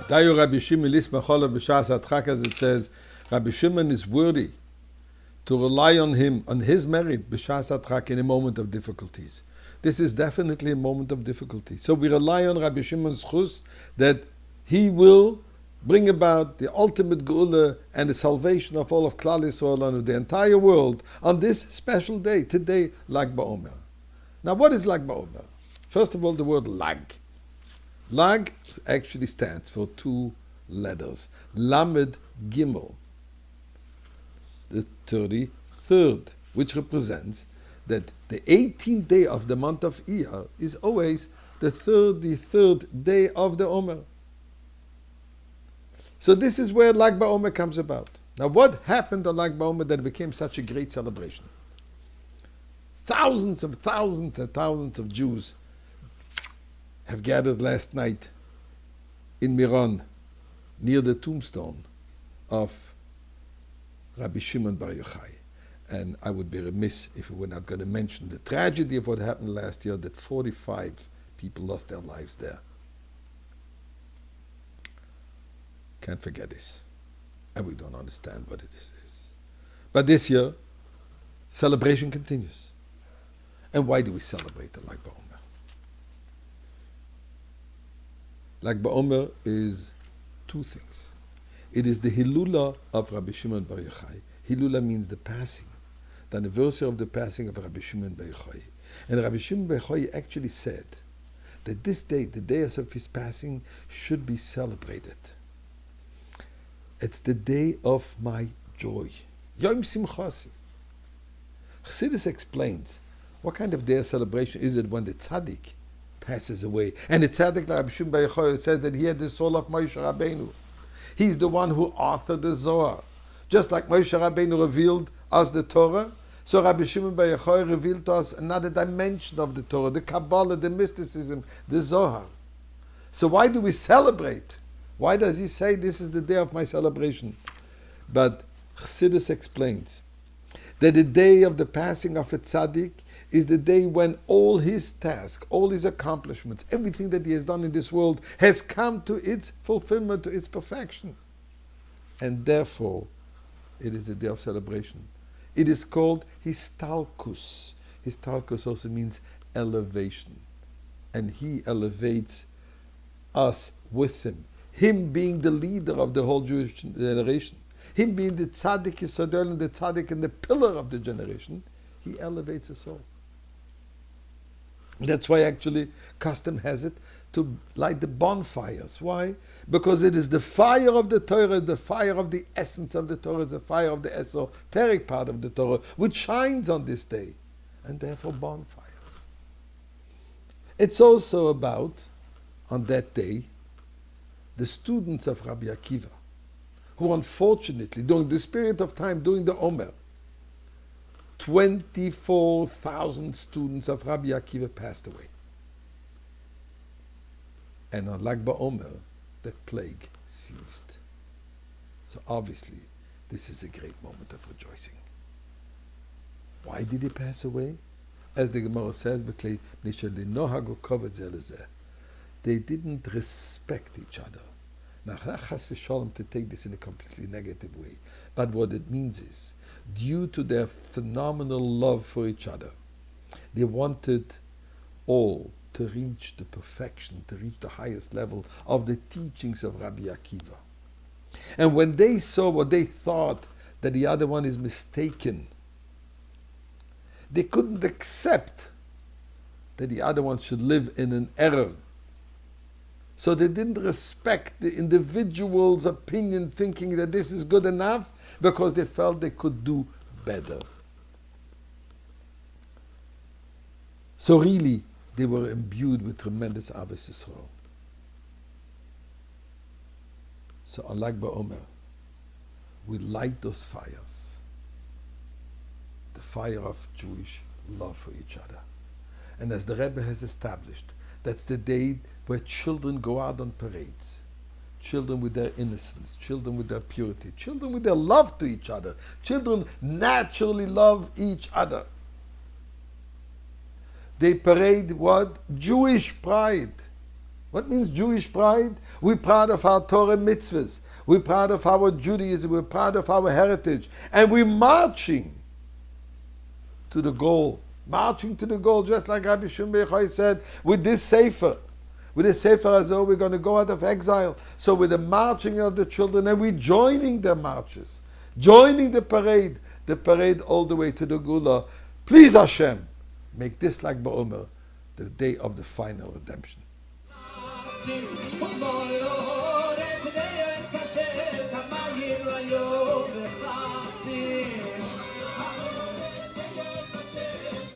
Dayu Rabbi Shimon lismacholav b'shas adchak, as it says, Rabbi Shimon is worthy to rely on him, on his merit, b'shas adchak, in a moment of difficulties. This is definitely a moment of difficulty. So we rely on Rabbi Shimon's chus that he will bring about the ultimate geula and the salvation of all of Klal Yisrael and of the entire world on this special day, today, Lag BaOmer. Now, what is Lag BaOmer? First of all, the word Lag. Lag actually stands for two letters, Lamed Gimel, the 33rd, which represents that the 18th day of the month of Iyar is always the 33rd day of the Omer. So this is where Lag BaOmer comes about. Now, what happened on Lag BaOmer that it became such a great celebration? Thousands and thousands and thousands of Jews have gathered last night in Miron, near the tombstone of Rabbi Shimon Bar Yochai. And I would be remiss if we were not going to mention the tragedy of what happened last year, that 45 people lost their lives there. Can't forget this. And we don't understand what it is. But this year, celebration continues. And why do we celebrate the Lag BaOmer? Lag BaOmer is two things. It is the Hilula of Rabbi Shimon Bar Yochai. Hilula means the passing, the anniversary of the passing of Rabbi Shimon Bar Yochai. And Rabbi Shimon Bar Yochai actually said that this day, the day of his passing, should be celebrated. It's the day of my joy. Yom Simchasi. Chassidus explains what kind of day of celebration is it when the tzaddik passes away. And the tzaddik, like Rabbi Shimon Bar Yochai, says that he had the soul of Moshe Rabbeinu. He's the one who authored the Zohar. Just like Moshe Rabbeinu revealed us the Torah, so Rabbi Shimon Bar Yochai revealed to us another dimension of the Torah, the Kabbalah, the mysticism, the Zohar. So why do we celebrate? Why does he say this is the day of my celebration? But Chassidus explains that the day of the passing of a tzaddik is the day when all his tasks, all his accomplishments, everything that he has done in this world has come to its fulfillment, to its perfection. And therefore, it is a day of celebration. It is called Histalkus. Histalkus also means elevation. And he elevates us with him. Him being the leader of the whole Jewish generation. Him being the tzaddik Yisodel and the tzaddik and the pillar of the generation. He elevates us all. That's why actually custom has it to light the bonfires. Why? Because it is the fire of the Torah, the fire of the essence of the Torah, the fire of the esoteric part of the Torah, which shines on this day. And therefore bonfires. It's also about, on that day, the students of Rabbi Akiva, who unfortunately, during the period of time, during the Omer, 24,000 students of Rabbi Akiva passed away. And on Lag BaOmer, that plague ceased. So obviously, this is a great moment of rejoicing. Why did he pass away? As the Gemara says, they didn't respect each other. Now, chas v'shalom to take this in a completely negative way. But what it means is, due to their phenomenal love for each other, they wanted all to reach the perfection, to reach the highest level of the teachings of Rabbi Akiva. And when they saw what they thought that the other one is mistaken, they couldn't accept that the other one should live in an error. So they didn't respect the individual's opinion, thinking that this is good enough, because they felt they could do better. So really, they were imbued with tremendous Avos Yisrael. So on Lag BaOmer, we light those fires. The fire of Jewish love for each other. And as the Rebbe has established, that's the day where children go out on parades. Children with their innocence, children with their purity, children with their love to each other. Children naturally love each other. They parade what? Jewish pride. What means Jewish pride? We're proud of our Torah mitzvahs. We're proud of our Judaism. We're proud of our heritage. And we're marching to the goal. Marching to the goal, just like Rabbi Shimon said, with this Sefer. With this Sefer Azor, we're going to go out of exile. So with the marching of the children, and we're joining their marches. Joining the parade all the way to the Gula. Please Hashem, make this like Ba'omer, the day of the final redemption.